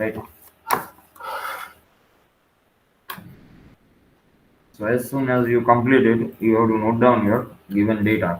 right? So as soon as you complete it, you have to note down your given data.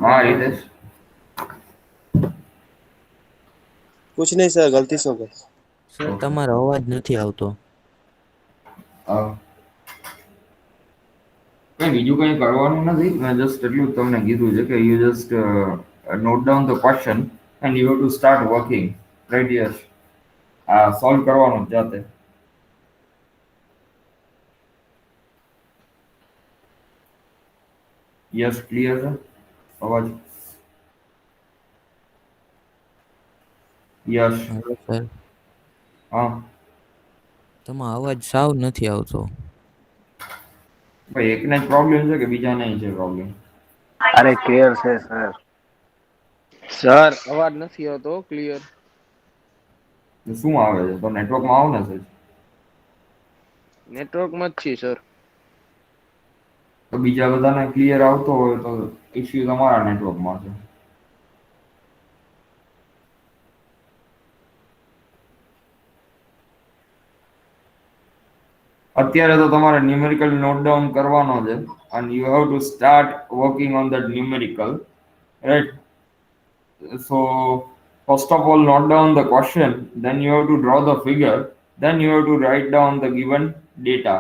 हाँ रितेश. कुछ नहीं sir, गलती से हो गया। Sir Okay. તમારો અવાજ નથી આવતો. કઈ બીજું કઈ કરવાનું નથી. મેં જસ્ટ એટલું જ તમને કીધું છે કે you just note down the question and you have to start working right. Yes, આ સોલ્વ કરવાનું જ જાતે. યસ, ક્લિયર છે અવાજ? યસ. હવે સર હા તમારો અવાજ સાવ નથી આવતો. ભાઈ, એકને જ પ્રોબ્લેમ છે કે બીજા નહીં છે પ્રોબ્લેમ? અરે ક્લિયર છે સર. સર અવાજ નથી આવતો ક્લિયર. શું આવે છે તો નેટવર્કમાં આવો ને સર. નેટવર્કમાં જ છે સર. તો બીજા બધાને ક્લિયર આવતો હોય તો ઇશ્યુ તમારા નેટવર્કમાં છે. અત્યારે તો તમારે ન્યુમેરિકલ નોટ ડાઉન કરવાનો છે and you have to start working on that numerical, right? So first of all note down the question, then you have to draw the figure, then you have to write down the given data.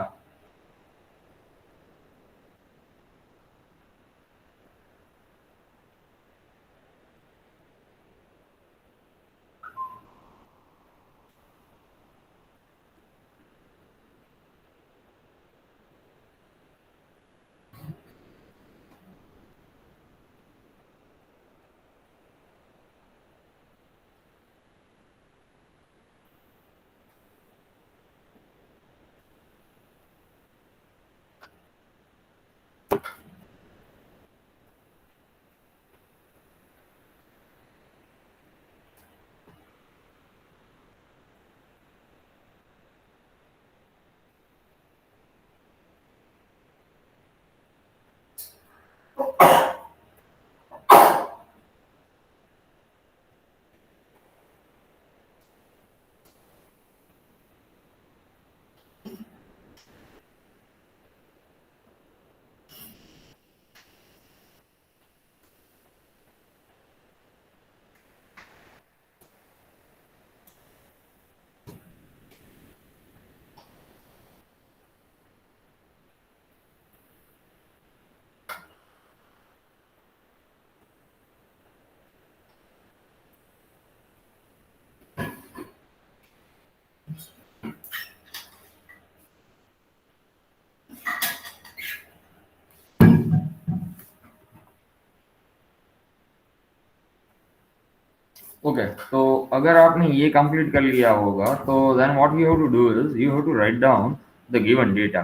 Okay, तो अगर आपने ये complete कर लिया होगा तो then what you have to do is you have to write down the given data.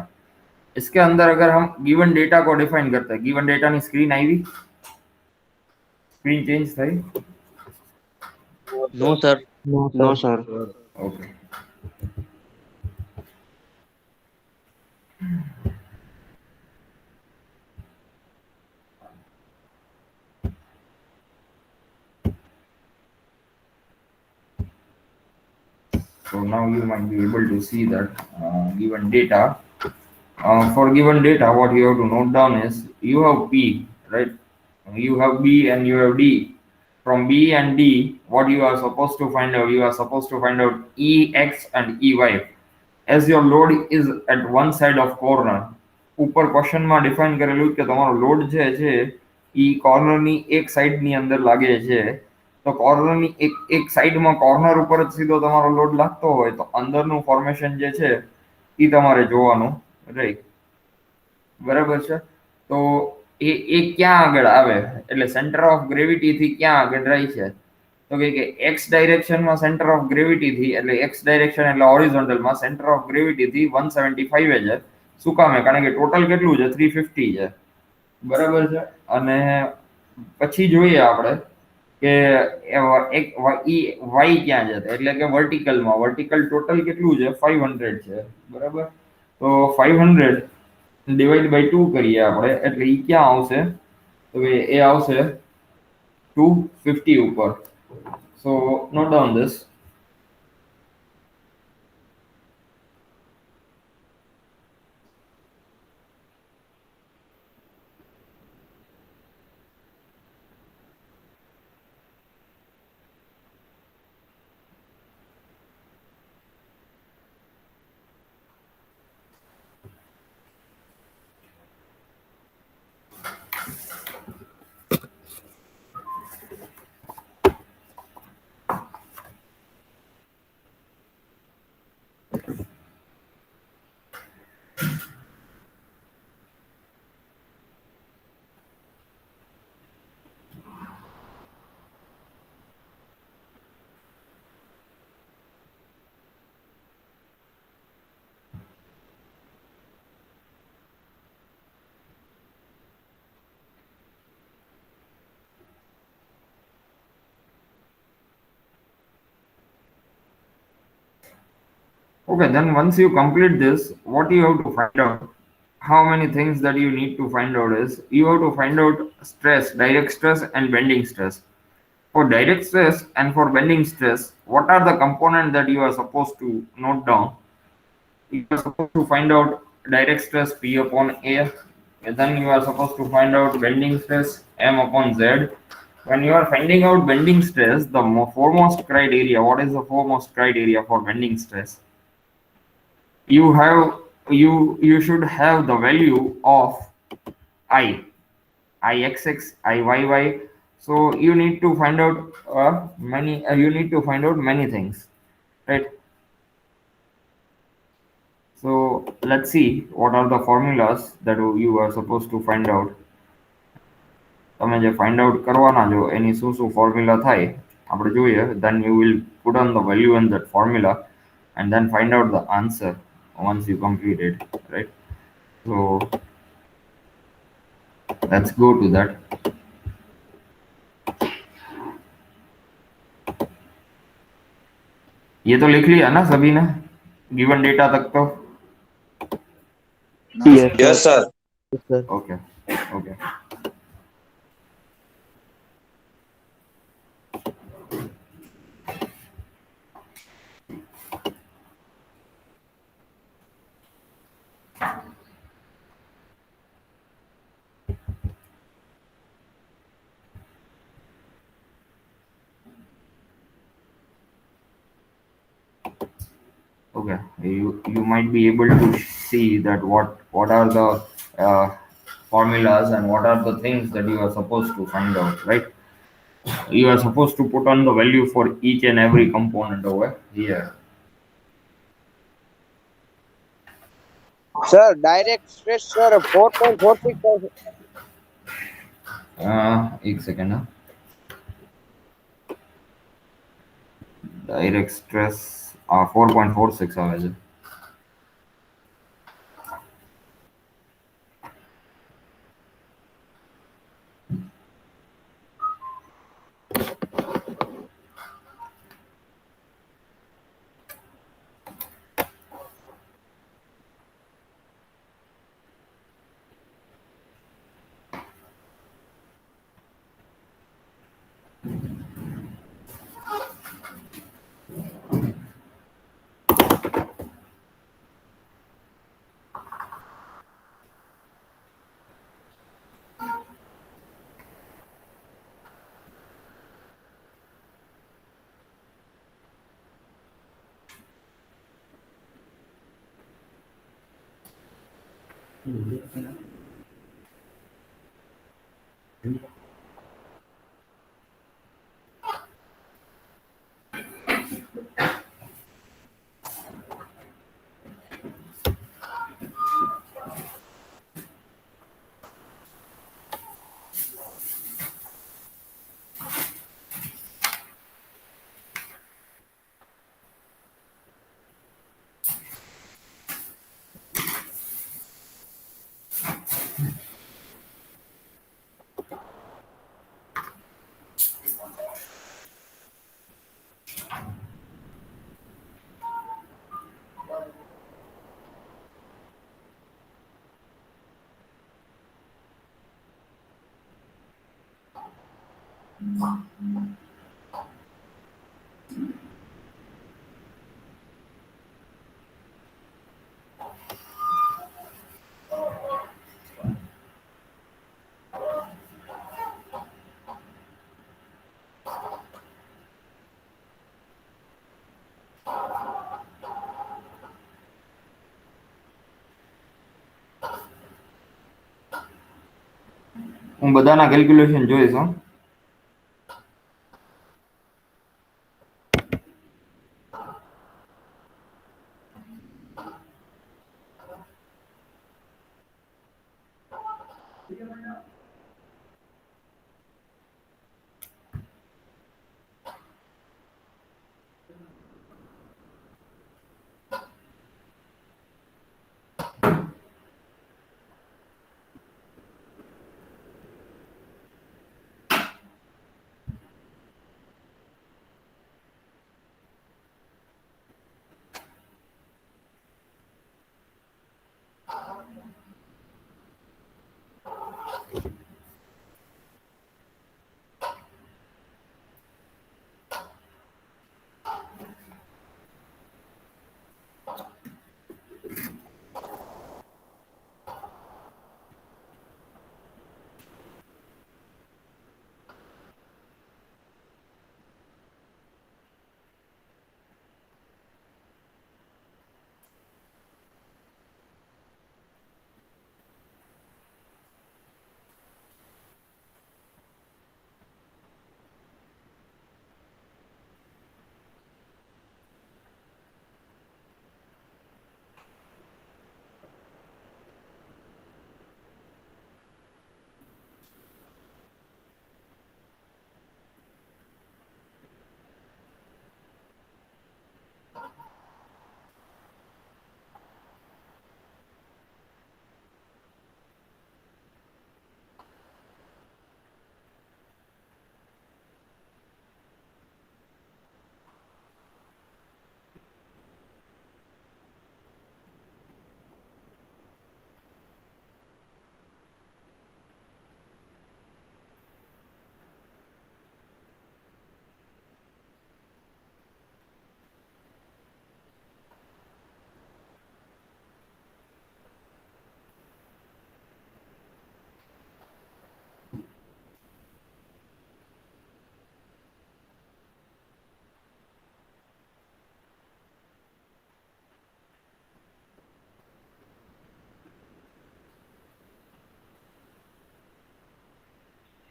इसके अंदर अगर हम गिवन डेटा को डिफाइन करते हैं, गिवन डेटा ની સ્ક્રીન આવી, સ્ક્રીન ચેન્જ થઈ? No sir. No sir. Okay. So now you might be able to see that given data. For given data, what you have to note down is you have P, right? You have B and you have D. From B and D, what you are supposed to find out, you are supposed to find out EX and EY. As your load is at one side of corner, ઉપર ક્વેશ્ચનમાં define કરેલું કે તમારો load જે છે એ કોર્નરની એક સાઈડની અંદર લાગે છે. તો કોર્નરની એક સાઈડમાં કોર્નર ઉપર જ સીધો તમારો લોડ લાગતો હોય તો અંદરનું ફોર્મેશન જે છે એ તમારે જોવાનું રહે. બરાબર છે? તો એ ક્યાં આગળ આવે એટલે સેન્ટર ઓફ ગ્રેવિટીથી ક્યાં આગળ રહી છે? તો કે એક્સ ડાયરેક્શનમાં સેન્ટર ઓફ ગ્રેવિટીથી એટલે એક્સ ડાયરેક્શન એટલે હોરિઝોન્ટલમાં સેન્ટર ઓફ ગ્રેવિટીથી 175 છે. શું કામે? કારણ કે ટોટલ કેટલું છે? 350 છે. બરાબર છે? અને પછી જોઈએ આપણે કે એક વાય ક્યાં છે એટલે કે વર્ટિકલ ટોટલ કેટલું છે? 500 છે. બરાબર? તો 500 ડિવાઈડ બાય 2 કરીએ આપણે એટલે એ ક્યાં આવશે? તો એ આવશે 250 ઉપર. So note down this. Okay, then once you complete this, what you have to find out, how many things that you need to find out is you have to find out stress, direct stress and bending stress. For direct stress and for bending stress, what are the components that you are supposed to note down? You are supposed to find out direct stress P upon A, and then you are supposed to find out bending stress M upon Z. When you are finding out bending stress, the foremost criteria, what is the foremost criteria for bending stress? You should have the value of ixx, iyy. So you need to find out many things, right? So let's see what are the formulas that you are supposed to find out. તમે જે find out કરવાના છો એની શું formula થાય આપણે જોઈએ. Then you will put on the value in that formula and then find out the answer once you complete it, right? So let's go to that. ये तो लिख लिया ना सभी ने गिवन डेटा तक तो? Yes, sir. Okay okay. Okay, you might be able to see that what are the formulas and what are the things that you are supposed to find out, right? You are supposed to put on the value for each and every component over here. Sir, direct stress, sir, 4.46. एक second ना. Direct stress 4.46 આવે છે. હું બધાના calculation જોઈશ હો.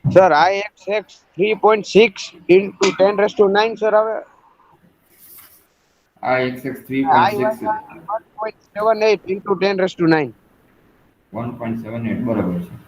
Sir IXX 3.6 into 10 raised to 9 sir આવે. આ એક્સ 3.6 1.78 into 10 raised to 9. 1.78 બરાબર છે.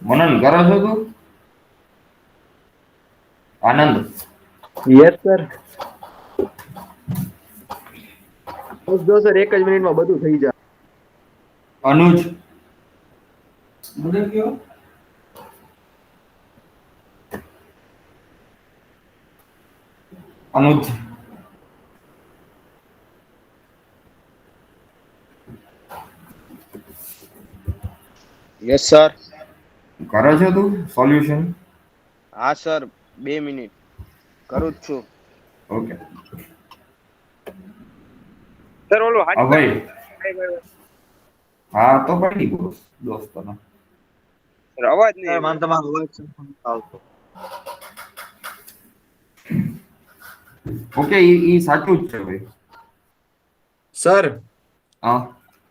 મનન કરો છો તું? આનંદ? Yes sir. બસ જો સર એક જ મિનિટમાં બધું થઈ જાય. અનુજ? કયો? અનુજ? Yes sir. કરે છે તું સોલ્યુશન? હા સર, 2 મિનિટ કરું જ છું. ઓકે. સર ઓલું હા ભાઈ. હાજી હા તો પડી ગયો દોસ્તોનો. સર અવાજ સર નહીં મને તમારો અવાજ નથી આવતો. ઓકે, ઈ સાચું જ છે ભાઈ. સર હા.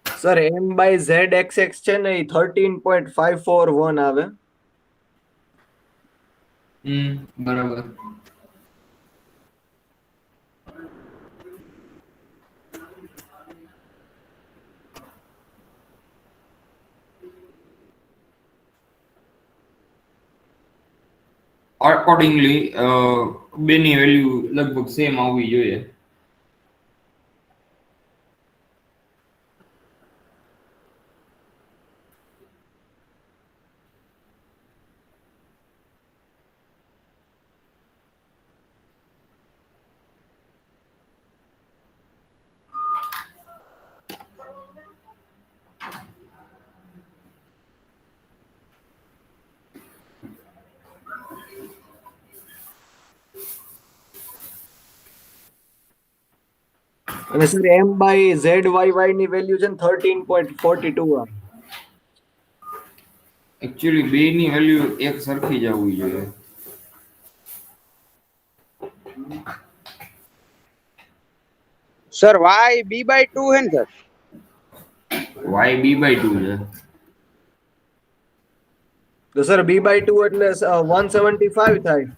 Sir M by Z X X છે ને એ 13.541 આવે. બરાબર. અકોર્ડિંગલી બેની વેલ્યુ લગભગ સેમ આવવી જોઈએ. અને sir M by Z Y Y ની વેલ્યુ છે ને 13.42 આવે. એકચ્યુઅલી બેની વેલ્યુ એક સરખી જ આવવી જોઈએ. સર વાય b/2 હે ને સર? વાય b/2 છે. તો સર બી બાય 2 એટલે 175 થાય.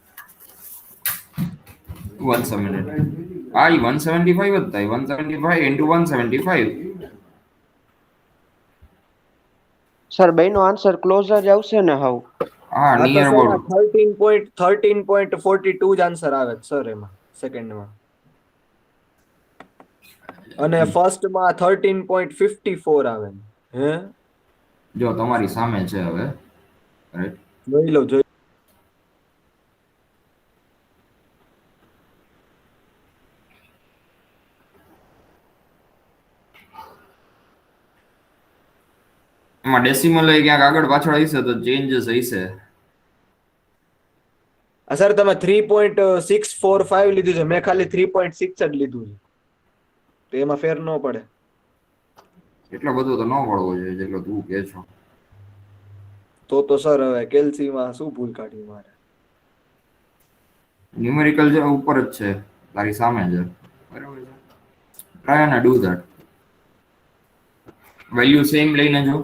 175. હા, ઈ 175 જ થાય. 175 into 175. સર બેનો આન્સર ક્લોઝ જ આવશે ને હાવ? હા, હા તો નિયર સર આ અબાઉટ. 13.42 જ આન્સર આવે છે સર એમાં સેકન્ડમાં. અને ફર્સ્ટમાં 13.54 આવે. હે જો તમારી સામે છે હવે. રાઈટ. જોઈ લો જોઈ. એમાં ડેસિમલ ક્યાંક આગળ પાછળ હશે તો ચેન્જીસ હશે. સર તમે 3.645 લીધું છે, મેં ખાલી 3.6 જ લીધું છે, તો એમાં ફેર ન પડે. એટલો બધો તો ન પડવો જોઈએ જેટલો તું કે છો. તો સર હવે કેલ્સીમાં શું ભૂલ કાઢી મારે? ન્યુમેરિકલ જે ઉપર જ છે તારી સામે છે, બરાબર છે. ટ્રાય અને ડુ ધેટ. વેલ્યુ સેમ લઈને જો.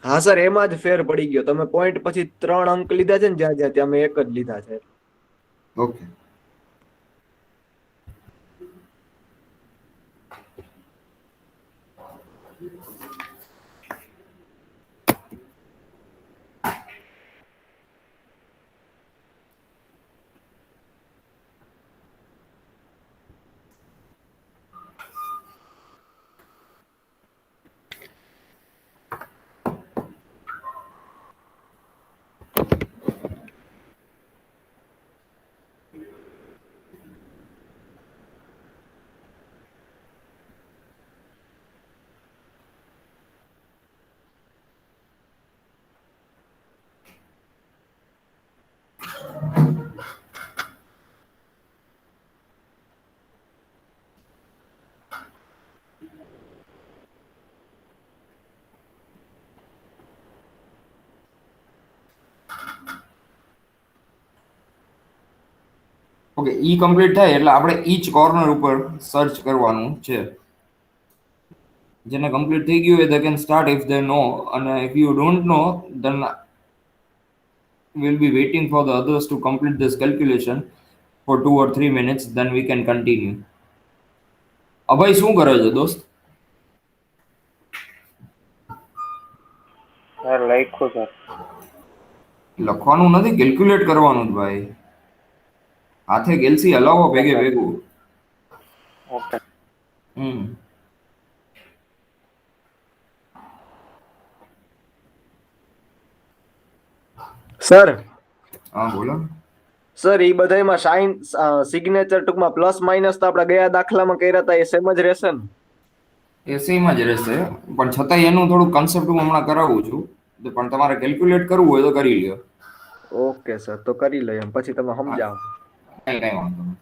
હા સર, એમાં જ ફેર પડી ગયો. તમે પોઈન્ટ પછી 3 અંક લીધા છે ને, જ્યાં જ્યાં ત્યાં મેં એક જ લીધા છે. ઓકે. ઓકે, ઈ કમ્પ્લીટ થાય એટલે આપણે ઈચ કોર્નર ઉપર સર્ચ કરવાનું છે. જેને કમ્પ્લીટ થઈ ગયું હોય they can start if they know, અને if you don't know then we'll be waiting for the others to complete this calculation for 2 or 3 minutes, then we can continue. અભય શું કરે છે દોસ્ત? સર લખ્યું સર. લખવાનું નથી, કેલ્ક્યુલેટ કરવાનું જ ભાઈ. હાથે કેલ્સી હલાવો ભેગે ભેગું. ઓકે. સર હા બોલો. સર એ બધામાં સાઇન સિગ્નેચર ટૂંકમાં પ્લસ માઇનસ તો આપણે ગયા દાખલામાં કર્યા હતા એ સેમ જ રહેશે ને? એ સેમ જ રહેશે, પણ છતાંય એનું થોડું કન્સેપ્ટ હું હમણાં કરાવું છું. પણ તમારે કેલ્ક્યુલેટ કરવું હોય તો કરી લ્યો. ઓકે સર, તો કરી લઈએ પછી તમે સમજાવો. કઈ વાંધો નહીં.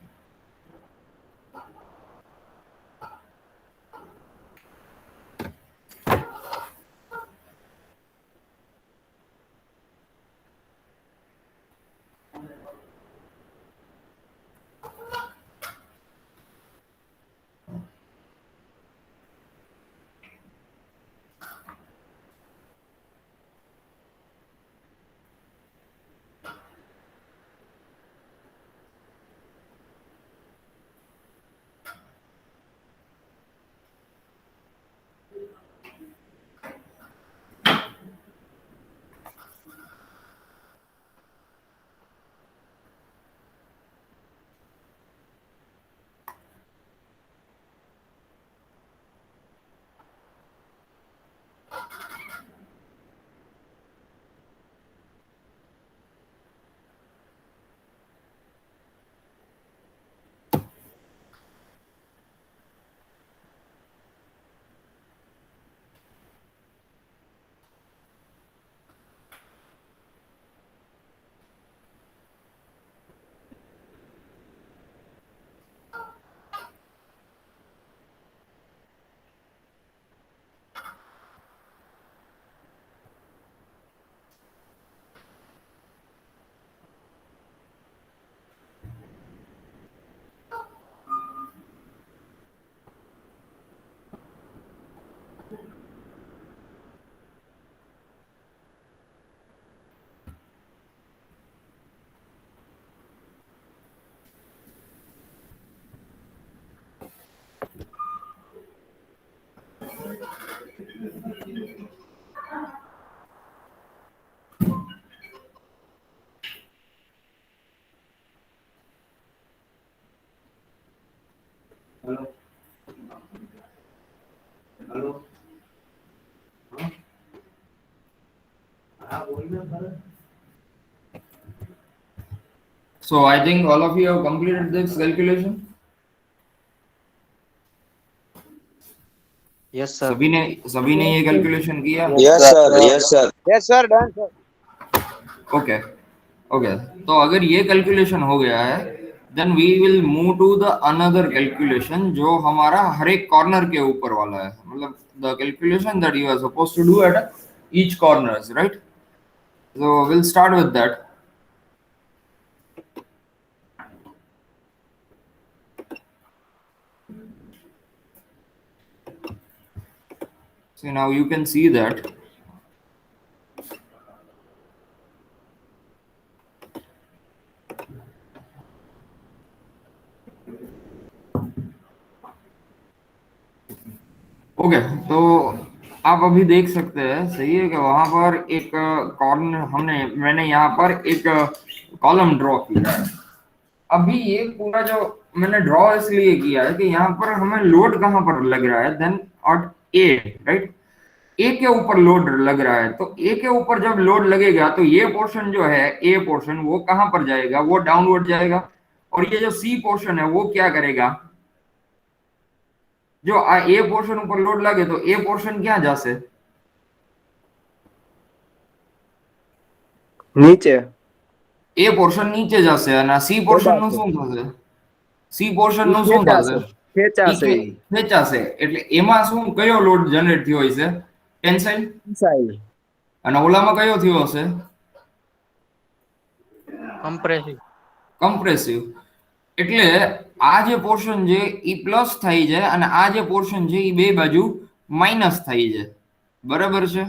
Hello. So I think all of you have completed this calculation. Yes sir. सभी ने ये कैलकुलेशन किया? Yes sir, yes sir, yes sir, done sir. Okay okay, तो अगर ये कैलकुलेशन हो गया है then we will move to the another calculation जो हमारा हर एक कॉर्नर के ऊपर वाला है, मतलब the calculation that you are supposed to do at each corners, right? So will start with that. So now you can see that okay, तो आप अभी देख सकते हैं, सही है कि वहां पर एक कॉर्नर मैंने यहाँ पर एक कॉलम ड्रॉ किया है. अभी ये पूरा जो मैंने ड्रॉ इसलिए किया है कि यहाँ पर हमें लोड कहाँ पर लग रहा है, देन ऑट ए, राइट? ए के ऊपर लोड लग रहा है, तो ए के ऊपर जब लोड लगेगा तो ये पोर्शन जो है ए पोर्शन वो कहां पर जाएगा? वो डाउनवर्ड जाएगा. और ये जो सी पोर्शन है वो क्या करेगा? जो ए पोर्शन ऊपर लोड लगे तो ए पोर्शन क्या जासे? નીચે. ए पोर्शन नीचे जासे અને સી પોર્શન નું શું થશે? સી પોર્શન નું શું થશે? ખેંચાશે. ખેંચાશે. એટલે એમાં શું કયો લોડ જનરેટ થયો હશે? ટેન્સાઇલ. અને ઓલામાં કયો થયો હશે? કમ્પ્રેસિવ. કમ્પ્રેસિવ. એટલે આ જે પોર્શન છે એ પ્લસ થાય છે અને આ જે પોર્શન છે એ બે બાજુ માઇનસ થાય છે, બરાબર છે?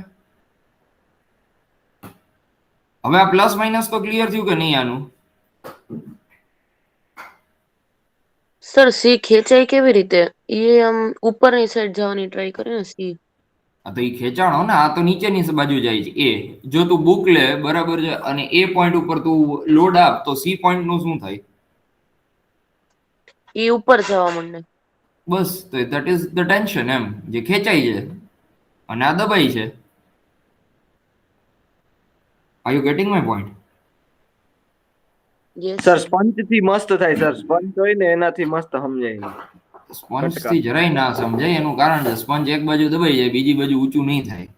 હવે આ પ્લસ માઇનસ તો ક્લિયર થયું કે નહીં આનું? સર સી ખેંચાય કેવી રીતે? એ આમ ઉપરની સાઈડ જવાની ટ્રાય કરે ને સી. આ તો એ ખેંચાણો ને, આ તો નીચેની બાજુ જાય છે. એ જો તું બુક લે, બરાબર છે, અને એ પોઈન્ટ ઉપર તું લોડ આપ તો સી પોઈન્ટ નું શું થાય? એ ઉપર જવા માંડે. બસ, તો ધેટ ઇઝ ધ ટેન્શન, એમ, જે ખેંચાય છે અને આ દબાઈ છે. Are you getting my point? Yes sir sponge થી મસ્ત થાય સર, સ્પંચ હોય ને એનાથી મસ્ત સમજાય. સ્પંજ થી જરાય ના સમજાય. એનું કારણ છે સ્પંજ એક બાજુ દબાઈ જાય, બીજી બાજુ ઊંચું નહીં થાય.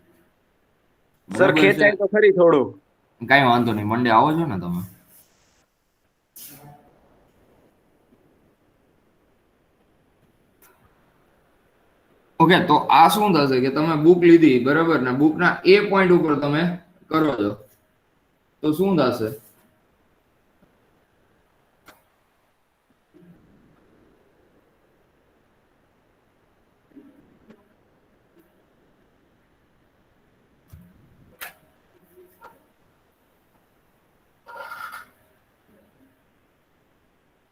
સર ખેંચાય તો ખરી થોડું. કઈ વાંધો નહીં, મંડે આવો છો ને તમે. ઓકે, તો આ શું થશે કે તમે બુક લીધી, બરાબર, ને બુકના એ પોઈન્ટ ઉપર તમે કરો છો તો શું થશે?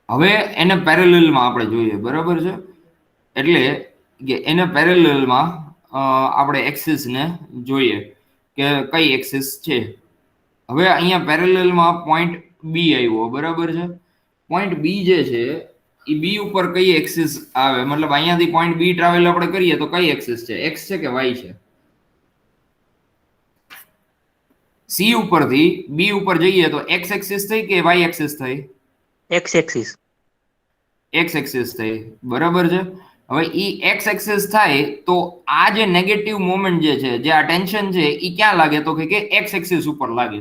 હવે એને પેરેલલમાં આપણે જોઈએ, બરાબર છે? એટલે કે એને પેરેલલમાં આપણે એક્સિસને જોઈએ કે કઈ એક્સિસ છે. હવે અહીંયા પેરેલલમાં પોઈન્ટ બી આવ્યો, બરાબર છે? પોઈન્ટ બી જે છે એ બી ઉપર કઈ એક્સિસ આવે? મતલબ અહીંયાથી પોઈન્ટ બી ટ્રાવેલ આપણે કરીએ તો કઈ એક્સિસ છે? એક્સ છે કે વાય છે? સી ઉપરથી બી ઉપર જઈએ તો એક્સ એક્સિસ થઈ કે વાય એક્સિસ થઈ? X axis. એક્સ એક્સિસ થઈ, બરાબર છે? હવે ઈ એક્સ એક્સિસ થાય તો આ જે નેગેટિવ મોમેન્ટ જે છે, જે આ ટેન્શન છે, એ ક્યાં લાગે? તો કે એક્સ એક્સિસ ઉપર લાગે.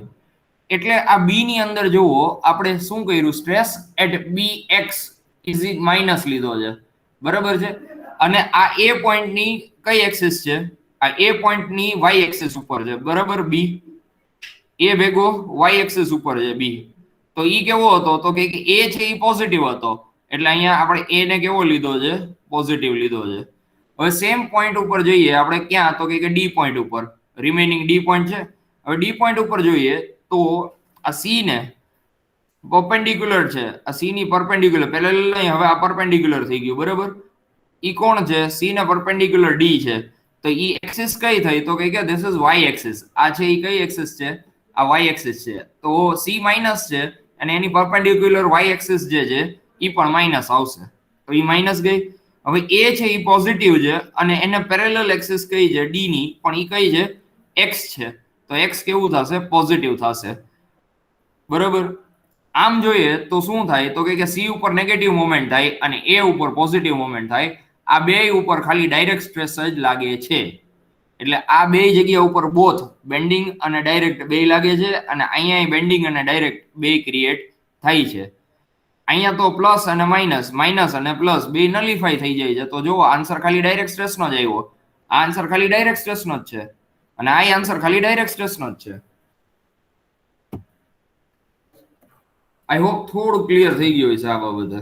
એટલે આ બી ની અંદર જુઓ, આપણે શું કર્યું? Stress at B X is minus લીધો છે, બરાબર છે? અને આ એ પોઈન્ટ ની કઈ એક્સિસ છે? આ એ પોઈન્ટ ની વાય એક્સિસ ઉપર છે, બરાબર? બી એ ભેગો વાય એક્સિસ ઉપર છે બી. તો ઈ કેવો હતો? તો કે એ છે એ પોઝિટિવ હતો, એટલે અહીંયા આપણે એ ને કેવો લીધો છે? પોઝિટિવ લીધો છે. હવે સેમ પોઈન્ટ ઉપર જઈએ આપણે, ક્યાં? તો કે ડી પોઈન્ટ ઉપર. રિમેનિંગ ડી પોઈન્ટ છે. હવે ડી પોઈન્ટ ઉપર જોઈએ તો આ સી ને પરપેન્ડિક્યુલર છે, આ સી ની પરપેન્ડિક્યુલર, પેરેલલ નહીં, હવે આ પરપેન્ડિક્યુલર થઈ ગયું, બરાબર? ઈ કોણ છે? સી ને પરપેન્ડિક્યુલર ડી છે. તો ઈ એક્સિસ કઈ થઈ? તો કે ધીસ ઇઝ વાય એક્સિસ. આ છે ઈ કઈ એક્સિસ છે? આ વાય એક્સિસ છે. તો સી માઇનસ છે અને એની પરપેન્ડિક્યુલર વાય એક્સિસ જે છે ઈ પણ માઇનસ આવશે. તો ઈ માઇનસ ગઈ. હવે એ છે ઈ પોઝિટિવ છે અને એને પેરેલલ એક્સિસ કઈ છે? ડી ની, પણ ઈ કઈ છે? એક્સ છે. તો એક્સ કેવું થશે? પોઝિટિવ થશે, બરાબર? આમ જોઈએ તો શું થાય? તો કે સી ઉપર નેગેટિવ મોમેન્ટ થાય અને એ ઉપર પોઝિટિવ મોમેન્ટ થાય. આ બે ઉપર ખાલી ડાયરેક્ટ સ્ટ્રેસ જ લાગે છે. એટલે આ બે જગ્યા ઉપર બોથ બેન્ડિંગ અને ડાયરેક્ટ બે લાગે છે, અને અહીંયા બેન્ડિંગ અને ડાયરેક્ટ બે ક્રિએટ થાય છે. અહીંયા તો પ્લસ અને માઇનસ, માઇનસ અને પ્લસ બે નલિફાઈ થઈ જાય છે. તો જો આન્સર ખાલી ડાયરેક્ટ સ્ટ્રેસનો જ આવ્યો. આ આન્સર ખાલી ડાયરેક્ટ સ્ટ્રેસનો જ છે અને આ આન્સર ખાલી ડાયરેક્ટ સ્ટ્રેસનો જ છે. આઈ હોપ થોડું ક્લિયર થઈ ગયું છે આ બાબતે.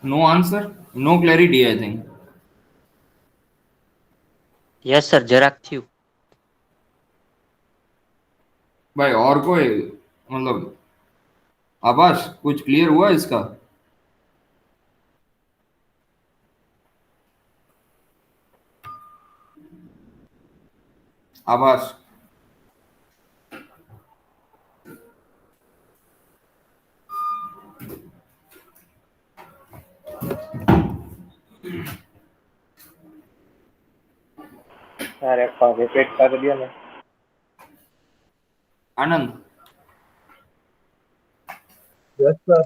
No answer, no clarity, I think. Yes sir, જરાક થયું. भाई और कोई मतलब आवाज कुछ क्लियर हुआ इसका? आवाज સર એક વાર રિપીટ કરી દો ને. આનંદ યસ સર.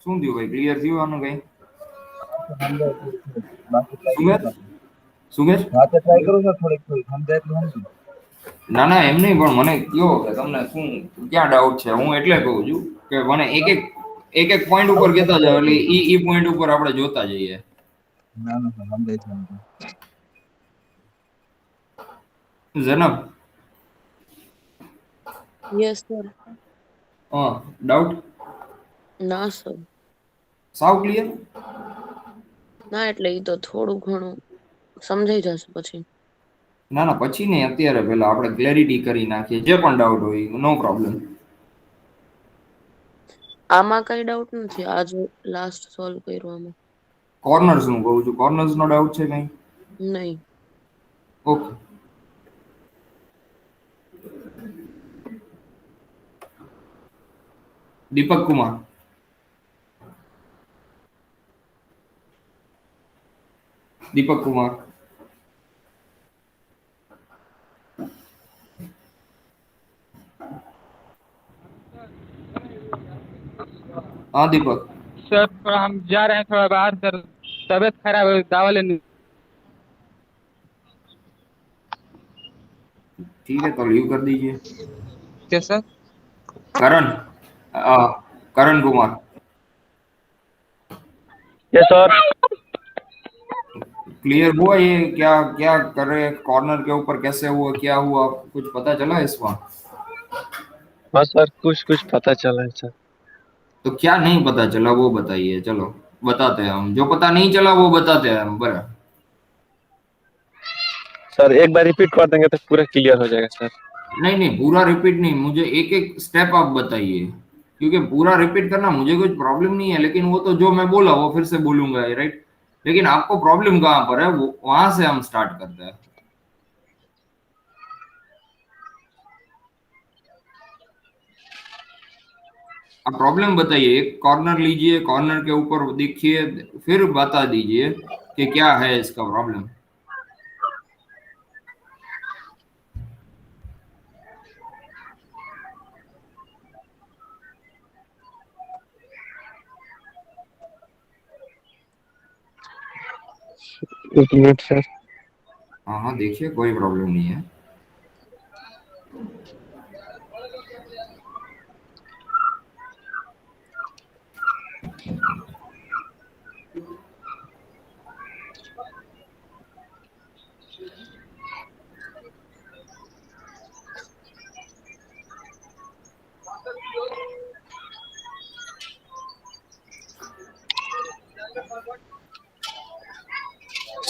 શું થયું ભાઈ? ક્લિયર થયું આનું કઈ? શું કે? રાતે ટ્રાય કરું સર, થોડીક સમજાય એટલું સમજુ. ના ના, એમ નહીં, પણ મને કયો કે તમને શું ક્યાં ડાઉટ છે? હું એટલે કહું છું કે મને એક એક પોઈન્ટ ઉપર કહેતા જાવ એટલે ઈ પોઈન્ટ ઉપર આપણે જોતા જઈએ. ના ના સર, સમજાય છે. જનબ યસ સર. ડાઉટ? ના સર. સાવ ક્લિયર? ના એટલે ઈ તો થોડું ઘણું સમજાઈ જશે પછી. ના ના, પછી નહીં, અત્યારે પહેલા આપણે ક્લેરિટી કરી નાખીએ. જે પણ ડાઉટ હોય, નો પ્રોબ્લેમ. આમાં કઈ ડાઉટ નથી, આજે લાસ્ટ સોલ્વ કર્યું આમાં. કોર્નર્સ નું કહું છું, કોર્નર્સ નો ડાઉટ છે કઈ? નહીં. ઓકે. દીપક કુમાર. દીપક કુમાર. हाँ दीपक. सर थोड़ा हम जा रहे हैं थोड़ा बाहर सर, तबीयत खराब है, दवा लेने। ठीक है, तो लीव कर दीजिए. क्या sir? Karan. Karan Kumar. Yes sir. Clear हुआ ये? क्या क्या कर रहे हैं कॉर्नर के ऊपर, कैसे हुआ, क्या हुआ, कुछ पता चला इस बार? हाँ सर, कुछ कुछ पता चला है सर। तो क्या नहीं पता चला वो बताइए. चलो बताते हैं हम, जो पता नहीं चला वो बताते हैं हम. बराबर. सर एक बार रिपीट कर देंगे तो पूरा क्लियर हो जाएगा सर। नहीं नहीं, पूरा रिपीट नहीं, मुझे एक एक स्टेप आप बताइए, क्योंकि पूरा रिपीट करना मुझे कुछ प्रॉब्लम नहीं है, लेकिन वो तो जो मैं बोला वो फिर से बोलूंगा, राइट? लेकिन आपको प्रॉब्लम कहाँ पर है, वो वहां से हम स्टार्ट करते हैं. आप प्रॉब्लम बताइए. एक कॉर्नर लीजिए, कॉर्नर के ऊपर देखिए, फिर बता दीजिए कि क्या है इसका प्रॉब्लम. एक मिनट सर। हाँ हाँ, देखिए, कोई प्रॉब्लम नहीं है.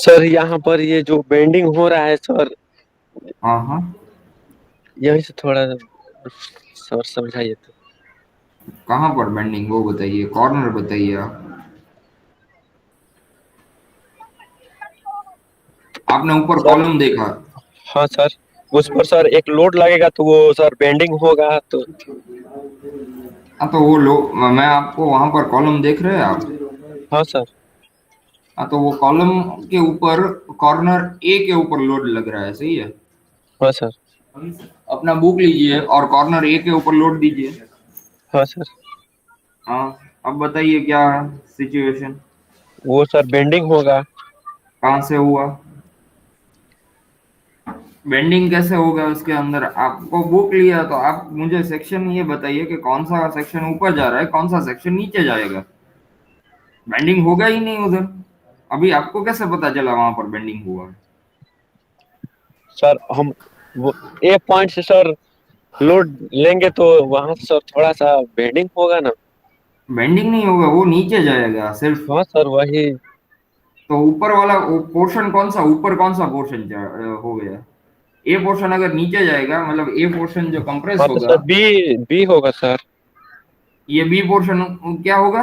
सर यहाँ पर ये जो बेंडिंग हो रहा है सर, हाँ हाँ, यही से थोड़ा सर समझाइए तो। कहाँ पर बेंडिंग, वो बताइए, कॉर्नर बताइए आप. आपने ऊपर सर कॉलम देखा? हाँ सर, उस पर सर एक लोड लगेगा तो वो सर बेंडिंग होगा तो। हाँ तो वो लो, मैं आपको वहां पर कॉलम देख रहे हैं आप? हाँ सर। हाँ तो वो कॉलम के ऊपर कॉर्नर ए के ऊपर लोड लग रहा है, सही है? हाँ सर। अपना बुक लीजिए और कॉर्नर ए के ऊपर लोड दीजिए. हाँ सर। हाँ, अब बताइए क्या है सिचुएशन. वो सर बेंडिंग होगा। कहाँ से हुआ बेंडिंग, कैसे होगा उसके अंदर? आपको बुक लिया तो आप मुझे सेक्शन ये बताइए कि कौन सा सेक्शन ऊपर जा रहा है, कौन सा सेक्शन नीचे जाएगा. बेंडिंग होगा ही नहीं उधर. अभी आपको कैसे पता चला वहां पर बेंडिंग हुआ है? सर हम वो ए पॉइंट से सर लोड लेंगे तो वहां से सर थोड़ा सा बेंडिंग होगा ना। बेंडिंग नहीं होगा, वो नीचे जाएगा सिर्फ. हाँ सर वही। तो ऊपर वाला पोर्शन कौन सा, ऊपर कौन सा पोर्शन हो गया? ए पोर्शन अगर नीचे जाएगा, मतलब ए पोर्शन जो कंप्रेस हाँ तो होगा, सर बी बी होगा सर। ये बी पोर्शन क्या होगा?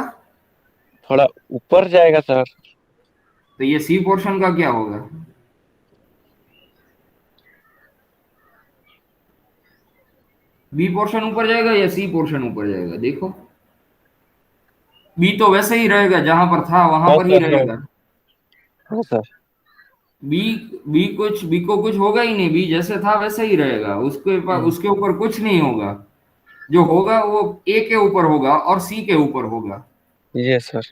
थोड़ा ऊपर जाएगा सर। तो ये सी पोर्शन का क्या होगा? बी पोर्शन ऊपर जाएगा या सी पोर्शन ऊपर जाएगा? देखो, बी तो वैसे ही रहेगा, जहां पर था वहां हाँ पर ही सर। रहेगा. हाँ सर। बी बी को कुछ होगा ही नहीं, बी जैसे था वैसे ही रहेगा. उसके ऊपर कुछ नहीं होगा. जो होगा वो ए के ऊपर होगा और सी के ऊपर होगा. ये सर।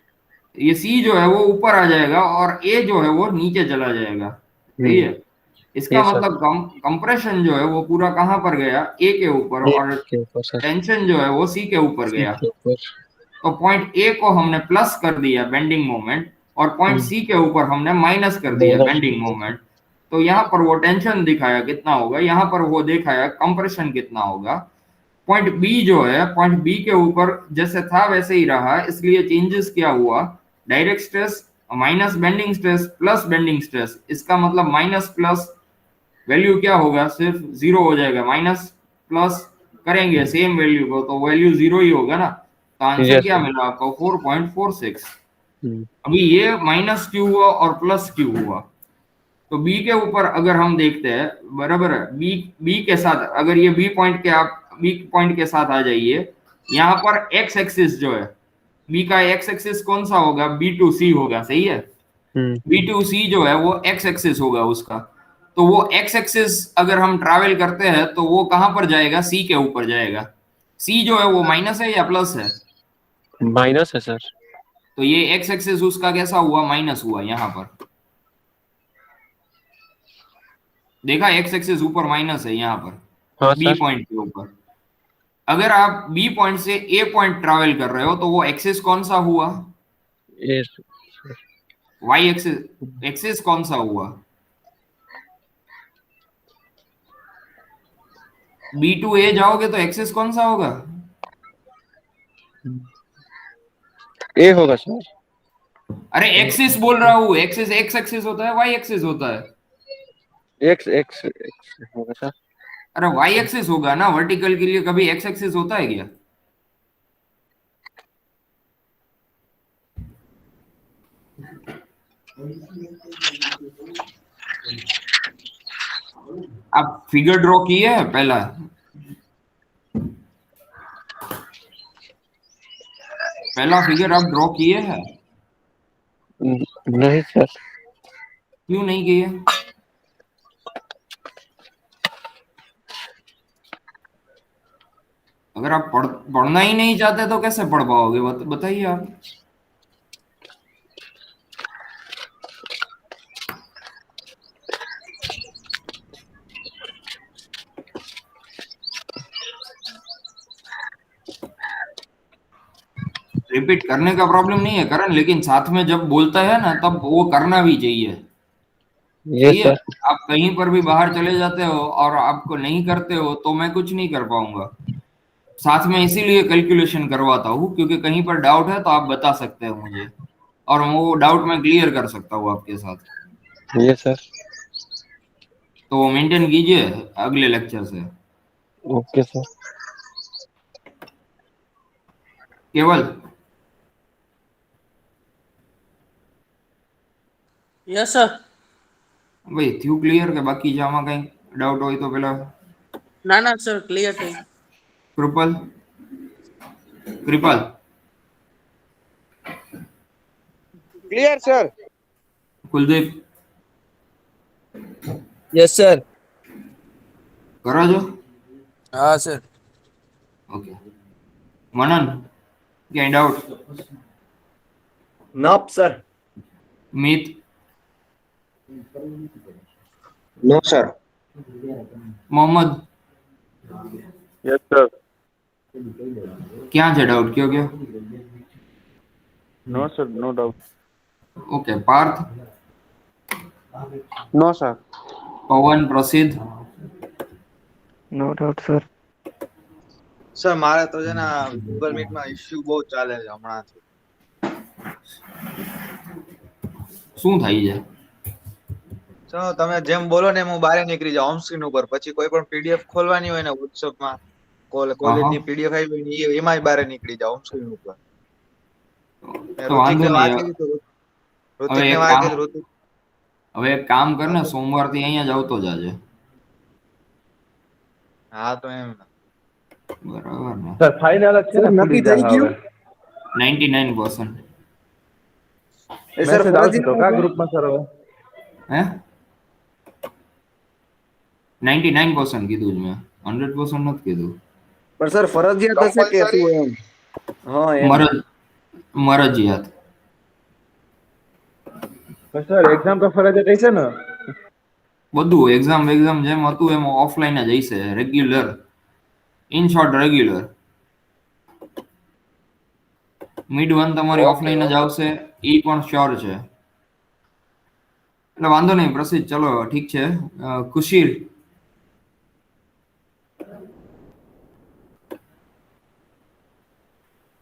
ये सी जो है वो ऊपर आ जाएगा और ए जो है वो नीचे चला जाएगा. सही है? इसका ये सर। मतलब कंप्रेशन जो है वो पूरा कहां पर गया? ए के ऊपर. ए और के ऊपर सर। टेंशन जो है वो सी के ऊपर सी गया. के ऊपर। तो पॉइंट ए को हमने प्लस कर दिया बेंडिंग मोमेंट, और पॉइंट सी के ऊपर हमने माइनस कर दिया बेंडिंग मोमेंट. तो यहाँ पर वो टेंशन दिखाया कितना होगा, यहाँ पर वो दिखाया कंप्रेशन कितना होगा. पॉइंट बी जो है, पॉइंट बी के ऊपर जैसे था वैसे ही रहा, इसलिए चेंजेस क्या हुआ, direct stress minus bending stress plus bending stress, इसका मतलब माइनस प्लस वैल्यू क्या होगा, सिर्फ जीरो हो जाएगा, माइनस प्लस करेंगे सेम वैल्यू को तो वैल्यू जीरो ही होगा ना, तो आंसर यस क्या सर। मिला आपको 4.46। अभी ये माइनस क्यू हुआ और प्लस क्यू हुआ, तो बी के ऊपर अगर हम देखते हैं, बराबर है, बी बी के साथ अगर ये बी पॉइंट के आप बी पॉइंट के साथ आ जाइए, यहाँ पर एक्स एक्सिस जो है, बी का एक्स एक्सिस कौन सा होगा, बी टू सी होगा, सही है, बी टू सी जो है वो एक्स एक्सिस होगा उसका, तो वो एक्स एक्सिस अगर हम ट्रैवल करते हैं तो वो कहां पर जाएगा, सी के ऊपर जाएगा, सी जो है वो माइनस है या प्लस है, माइनस है सर। तो ये एक्स एक्सिस उसका कैसा हुआ, माइनस हुआ, यहाँ पर देखा एक्स एक्सिस ऊपर माइनस है यहाँ पर हाँ बी सर। पॉइंट के ऊपर। अगर आप बी पॉइंट से ए पॉइंट ट्रैवल कर रहे हो तो वो एक्सिस कौन सा हुआ, ये वाई एक्सिस, एक्सिस कौन सा हुआ, बी टू ए जाओगे तो एक्सिस कौन सा होगा, ए होगा सर। अरे एक्सिस बोल रहा हूँ, एक्सिस एक्स एक्सिस होता है, वाई एक्सिस होता है, एक्स एक्स एक्स होगा सर। अरे वाई एक्सिस होगा ना, वर्टिकल के लिए कभी एक्स एक्सिस होता है क्या, आप फिगर ड्रॉ किए है पहला, पहला फिगर आप ड्रॉ किए हैं, नहीं सर। क्यों नहीं किए, अगर आप पढ़ना ही नहीं चाहते तो कैसे पढ़ पाओगे, बताइए आप, रिपीट करने का प्रॉब्लम नहीं है करण, लेकिन साथ में जब बोलता है ना तब वो करना भी चाहिए, ये सही है, सर। आप कहीं पर भी बाहर चले जाते हो और आपको नहीं करते हो तो मैं कुछ नहीं कर पाऊंगा, साथ में इसीलिए कैलकुलेशन करवाता हूँ क्योंकि कहीं पर डाउट है तो आप बता सकते हो मुझे, और वो डाउट मैं क्लियर कर सकता हूँ आपके साथ, ये सर। तो मेंटेन कीजिए अगले लेक्चर से। Okay sir. केवल यस सर। ભાઈ થયું ક્લિયર કે બાકી છે આમાં કઈ ડાઉટ હોય તો પેલા ના સર ક્લિયર થઈ Kripal, Kripal clear sir. Kuldeep yes sir. કરો છો, हाँ सर. ઓકે, मनन ક્યાંય doubt, nope sir. Meet, no sir. Mohammad yes sir. क्या છે ડાઉટ, કયો કયો, no sir, no doubt. Okay, Parth, no sir. Pawan, Prasiddh, no doubt sir. Sir મારે તો છે ને ગૂગલ મીટ માં ઇશ્યુ બહુ ચાલે છે હમણાંથી. શું થાય છે, ચલો તમે જેમ બોલો ને હું બહાર નીકળી જાઉં હોમ સ્ક્રીન ઉપર, પછી કોઈ પણ પીડીએફ ખોલવાની હોય ને વોટ્સએપ માં કોલેજની પીડીએફ આવી હોય ને એમાં બહાર નીકળી જાઉં હોમ સ્ક્રીન ઉપર. તો વાંધો ઋતિકને વાત નહીં, કરી તો હવે ઋતિકને એક વાત કામ, કરી ઋતિક. હવે એક કામ કર ને સોમવારથી અહીંયા જ આવતો જાજે, હા તો એમ બરાબર ને, સર ફાઇનલ જ છે ને, નક્કી થઈ ગયું? 99%, એ સર મેસેજ આવશે તો કા ફરજિયાત ગ્રુપમાં સર હવે? હે 99% કીધું જ મેં, 100% નથી કીધું, પણ સર ફરજિયાત હશે કે શું એમ? હા એમ. મરજિયાત, પણ સર એક્ઝામ તો ફરજિયાત હશે ને? બધું એક્ઝામ જેમ હતું એમ ઓફલાઈન જ હશે, regular, in short regular, mid one તમારી ઓફલાઈન જ આવશે, ઈ પણ શ્યોર છે, એટલે વાંધો નહીં પ્રસિદ્ધ, ચલો ઠીક છે, ખુશીર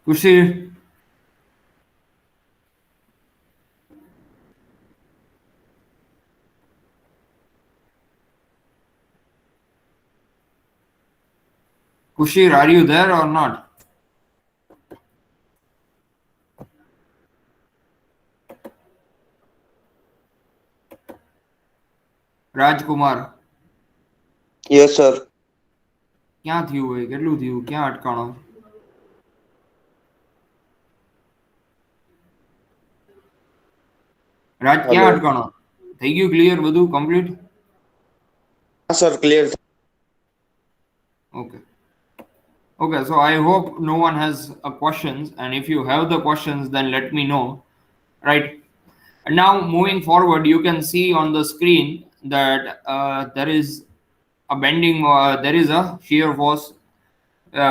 ખુશી, Kushir, are you there or not? Rajkumar, yes sir. ક્યાં થયું હોય, કેટલું થયું, ક્યાં અટકાણો? રાજ, ક્યાં Hello. અટકાણો? થઈ ગયું ક્લિયર, બધું કમ્પ્લીટ? હા sir, clear. Okay. Okay, so I hope no one has questions, and if you have the questions, then let me know. Right. And now moving forward, you can see on the screen that there is a bending, there is a shear force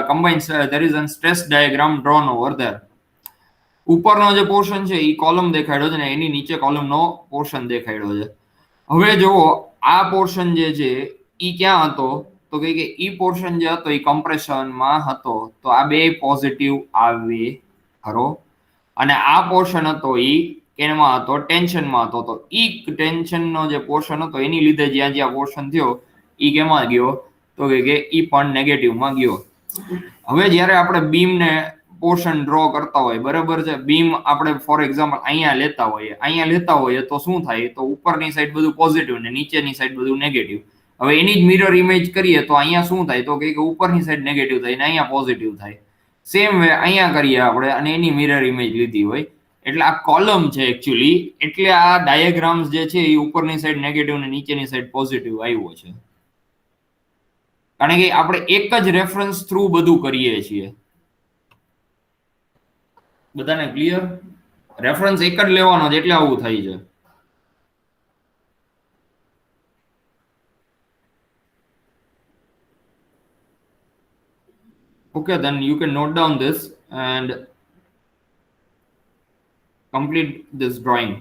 combined, there is a stress diagram drawn over there. ઉપરનો જે portion છે એ column દેખાડ્યો છે ને એની નીચે કોલમનો portion દેખાડ્યો છે. હવે જુઓ આ પોર્શન જે છે એ ક્યાં હતો તો કે ઈ પોર્શન જે હતો એ કમ્પ્રેશનમાં હતો તો આ બે પોઝિટિવ આવે ખરો અને આ પોર્શન હતો ઈ કેમાં હતો ટેન્શનમાં હતો તો ઈ ટેન્શનનો જે પોર્શન હતો એની લીધે જ્યાં જ્યાં પોર્શન થયો ઈ કેમાં ગયો તો કે ઈ પણ નેગેટિવમાં ગયો. હવે જ્યારે આપણે બીમને પોર્શન ડ્રો કરતા હોય બરાબર છે બીમ આપણે ફોર એક્ઝામ્પલ અહીંયા લેતા હોઈએ તો શું થાય તો ઉપરની સાઈડ બધું પોઝિટિવ ને નીચેની સાઈડ બધું નેગેટિવ. હવે એની જ મિરર ઇમેજ કરીએ તો અહીંયા શું થાય તો કે ઉપરની સાઈડ નેગેટિવ થાય ને અહીંયા પોઝિટિવ થાય. સેમ વે અહીંયા કરીએ આપણે અને એની મિરર ઇમેજ લીધી હોય એટલે આ કોલમ છે એકચ્યુઅલી એટલે આ ડાયાગ્રામ્સ જે છે એ ઉપરની સાઈડ નેગેટિવ ને નીચેની સાઈડ પોઝિટિવ આવ્યો છે કારણ કે આપણે એક જ રેફરન્સ થ્રુ બધું કરીએ છીએ. બધાને ક્લિયર? રેફરન્સ એક જ લેવાનો છે એટલે આવું થાય છે. Okay, then you can note down this and complete this drawing.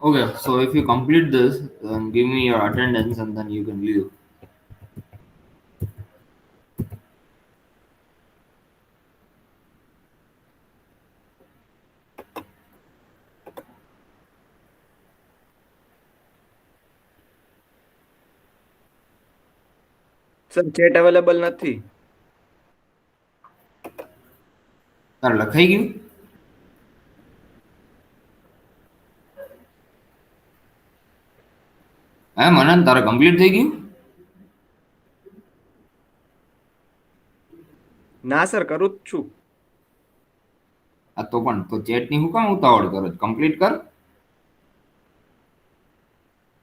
Okay, so if you complete this, then give me your attendance and then you can leave. Sir chat available નથી. તારે લખાઈ ગયું? હે મનન તારે કમ્પ્લીટ થઈ ગયું? ના sir કરું જ છું. આ તો પણ તો ચેટ ની હું કામ ઉતાવળ કરો કમ્પ્લીટ કર.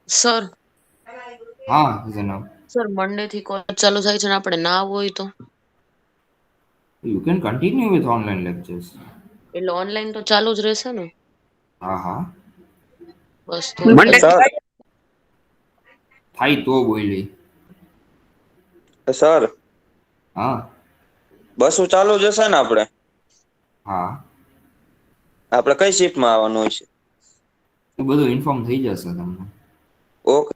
સર હા જનાબ. સર મંડે થી કોલેજ ચાલુ થાય છે ને આપણે ના આવવું હોય તો You can continue with online lectures. એટલે ઓનલાઈન તો ચાલુ જ રહેશે ને? હા હા, બસ તો Monday પછી સર થાય તો બોલી. સર હા બસો ચાલુ જ હશે ને આપણે હા, આપણે કઈ શિફ્ટમાં આવવાનું હોય છે? એ બધું ઇન્ફોર્મ થઈ જશે તમને. ઓકે